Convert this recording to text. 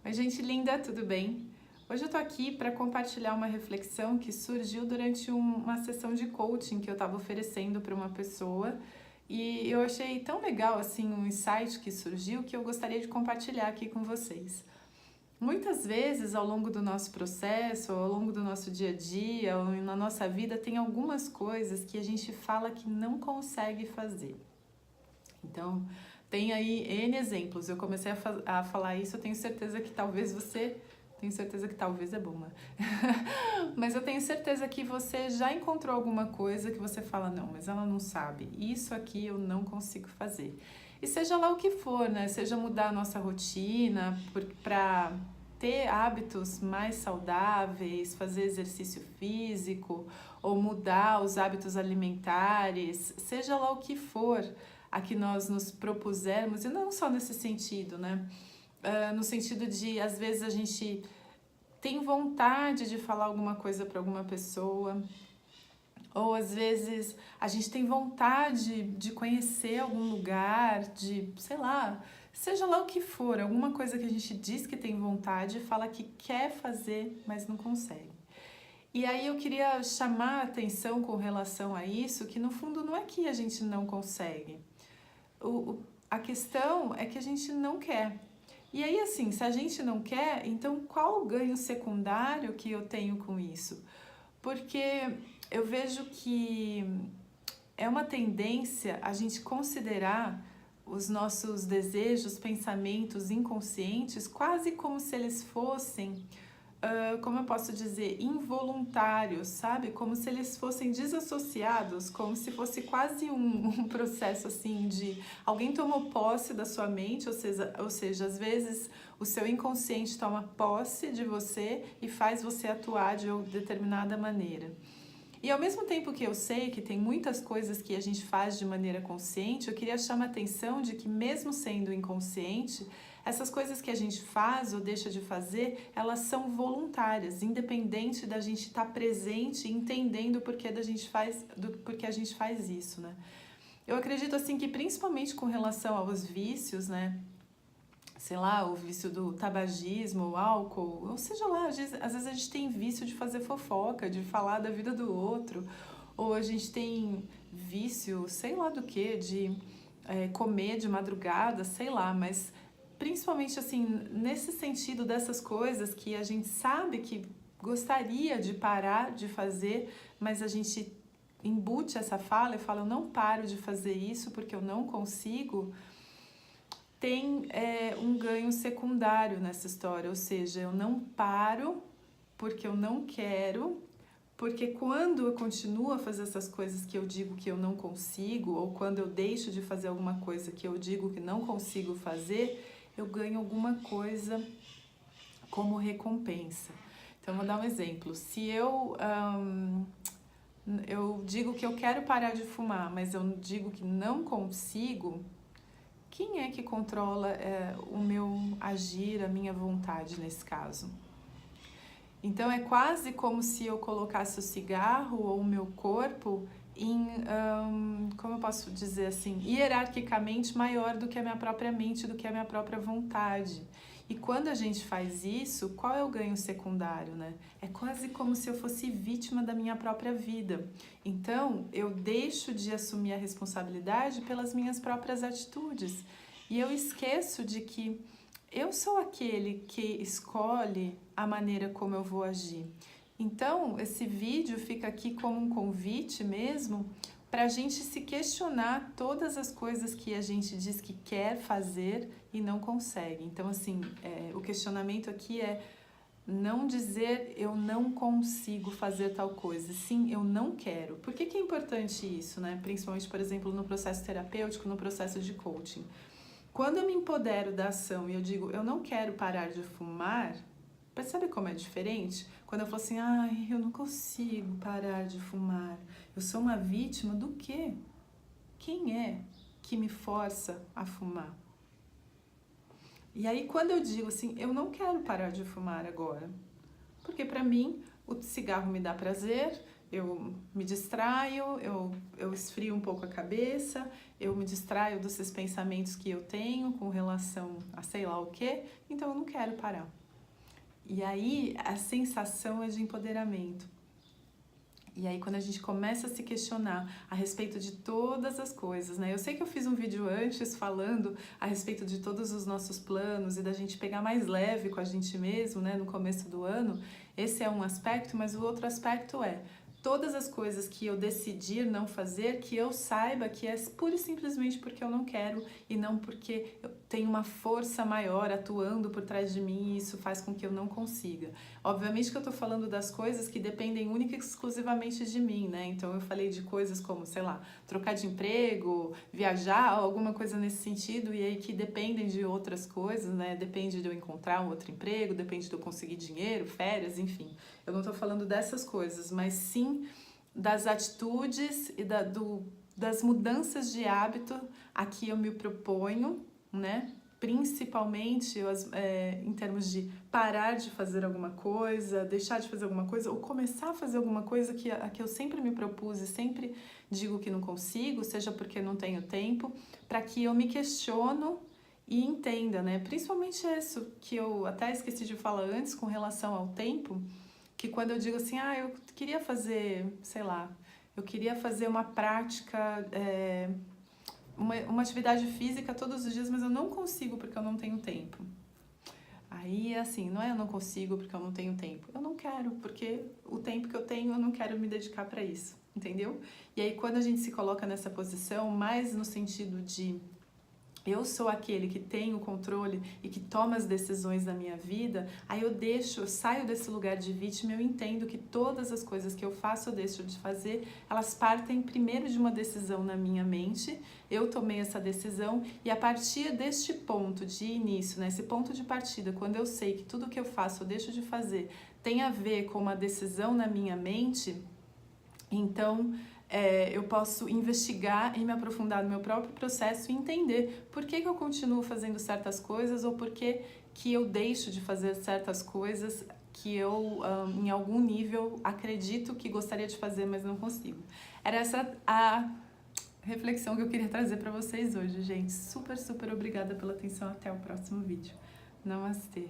Oi, gente linda, tudo bem? Hoje eu tô aqui para compartilhar uma reflexão que surgiu durante uma sessão de coaching que eu estava oferecendo para uma pessoa e eu achei tão legal assim um insight que surgiu que eu gostaria de compartilhar aqui com vocês. Muitas vezes ao longo do nosso processo, ao longo do nosso dia a dia, ou na nossa vida, tem algumas coisas que a gente fala que não consegue fazer. Então, tem aí N exemplos. Eu comecei a falar isso, eu tenho certeza que talvez você... Tenho certeza que talvez é bom, né? Mas eu tenho certeza que você já encontrou alguma coisa que você fala, não, mas ela não sabe. Isso aqui eu não consigo fazer. E seja lá o que for, né? Seja mudar a nossa rotina para ter hábitos mais saudáveis, fazer exercício físico, ou mudar os hábitos alimentares, seja lá o que for a que nós nos propusermos, e não só nesse sentido, né? No sentido de, às vezes, a gente tem vontade de falar alguma coisa para alguma pessoa, ou às vezes a gente tem vontade de conhecer algum lugar, de, sei lá, seja lá o que for, alguma coisa que a gente diz que tem vontade, fala que quer fazer, mas não consegue. E aí eu queria chamar a atenção com relação a isso, que no fundo não é que a gente não consegue. A questão é que a gente não quer. E aí, assim, se a gente não quer, então qual o ganho secundário que eu tenho com isso? Porque eu vejo que é uma tendência a gente considerar os nossos desejos, pensamentos inconscientes quase como se eles fossem, como eu posso dizer, involuntários, sabe? Como se eles fossem desassociados, como se fosse quase um processo assim de alguém tomou posse da sua mente, ou seja, às vezes o seu inconsciente toma posse de você e faz você atuar de determinada maneira. E ao mesmo tempo que eu sei que tem muitas coisas que a gente faz de maneira consciente, eu queria chamar a atenção de que mesmo sendo inconsciente, essas coisas que a gente faz ou deixa de fazer, elas são voluntárias, independente da gente estar presente e entendendo o porquê porquê a gente faz isso, né? Eu acredito assim que principalmente com relação aos vícios, né? Sei lá, o vício do tabagismo, o álcool, ou seja lá, às vezes a gente tem vício de fazer fofoca, de falar da vida do outro, ou a gente tem vício, sei lá do que, de comer de madrugada, sei lá, mas principalmente assim, nesse sentido dessas coisas que a gente sabe que gostaria de parar de fazer, mas a gente embute essa fala e fala, eu não paro de fazer isso porque eu não consigo, tem um ganho secundário nessa história, ou seja, eu não paro porque eu não quero, porque quando eu continuo a fazer essas coisas que eu digo que eu não consigo, ou quando eu deixo de fazer alguma coisa que eu digo que não consigo fazer, eu ganho alguma coisa como recompensa. Então, vou dar um exemplo. Se eu digo que eu quero parar de fumar, mas eu digo que não consigo, quem é que controla o meu agir, a minha vontade nesse caso? Então é quase como se eu colocasse o cigarro ou o meu corpo em, como eu posso dizer assim, hierarquicamente maior do que a minha própria mente, do que a minha própria vontade. E quando a gente faz isso, qual é o ganho secundário, né? É quase como se eu fosse vítima da minha própria vida. Então, eu deixo de assumir a responsabilidade pelas minhas próprias atitudes. E eu esqueço de que eu sou aquele que escolhe a maneira como eu vou agir. Então, esse vídeo fica aqui como um convite mesmo para a gente se questionar todas as coisas que a gente diz que quer fazer e não consegue. Então, assim, o questionamento aqui é não dizer eu não consigo fazer tal coisa, sim, eu não quero. Por que é importante isso, né? Principalmente, por exemplo, no processo terapêutico, no processo de coaching. Quando eu me empodero da ação e eu digo eu não quero parar de fumar, percebe como é diferente? Quando eu falo assim, ai, eu não consigo parar de fumar, eu sou uma vítima do quê? Quem é que me força a fumar? E aí quando eu digo assim, eu não quero parar de fumar agora, porque para mim o cigarro me dá prazer, Eu me distraio, eu esfrio um pouco a cabeça, eu me distraio desses pensamentos que eu tenho com relação a sei lá o quê, então eu não quero parar. E aí a sensação é de empoderamento. E aí quando a gente começa a se questionar a respeito de todas as coisas, né? Eu sei que eu fiz um vídeo antes falando a respeito de todos os nossos planos e da gente pegar mais leve com a gente mesmo, né? No começo do ano. Esse é um aspecto, mas o outro aspecto é todas as coisas que eu decidir não fazer, que eu saiba que é pura e simplesmente porque eu não quero e não porque eu tenho uma força maior atuando por trás de mim e isso faz com que eu não consiga. Obviamente que eu tô falando das coisas que dependem única e exclusivamente de mim, né? Então eu falei de coisas como, sei lá, trocar de emprego, viajar, alguma coisa nesse sentido, e aí que dependem de outras coisas, né? Depende de eu encontrar um outro emprego, depende de eu conseguir dinheiro, férias, enfim. Eu não tô falando dessas coisas, mas sim das atitudes e das mudanças de hábito a que eu me proponho, né? Principalmente em termos de parar de fazer alguma coisa, deixar de fazer alguma coisa ou começar a fazer alguma coisa a que eu sempre me propus e sempre digo que não consigo, seja porque não tenho tempo, para que eu me questiono e entenda, né? Principalmente isso que eu até esqueci de falar antes com relação ao tempo, que quando eu digo assim, eu queria fazer, sei lá, eu queria fazer uma prática, uma atividade física todos os dias, mas eu não consigo porque eu não tenho tempo. Aí, assim, não é eu não consigo porque eu não tenho tempo. Eu não quero, porque o tempo que eu tenho eu não quero me dedicar para isso, entendeu? E aí, quando a gente se coloca nessa posição, mais no sentido de eu sou aquele que tem o controle e que toma as decisões da minha vida, aí eu saio desse lugar de vítima, eu entendo que todas as coisas que eu faço ou deixo de fazer, elas partem primeiro de uma decisão na minha mente, eu tomei essa decisão e a partir deste ponto de início, né, esse ponto de partida, quando eu sei que tudo que eu faço ou deixo de fazer tem a ver com uma decisão na minha mente, então eu posso investigar e me aprofundar no meu próprio processo e entender por que eu continuo fazendo certas coisas ou por que eu deixo de fazer certas coisas que eu, em algum nível, acredito que gostaria de fazer, mas não consigo. Era essa a reflexão que eu queria trazer para vocês hoje, gente. Super, super obrigada pela atenção. Até o próximo vídeo. Namastê.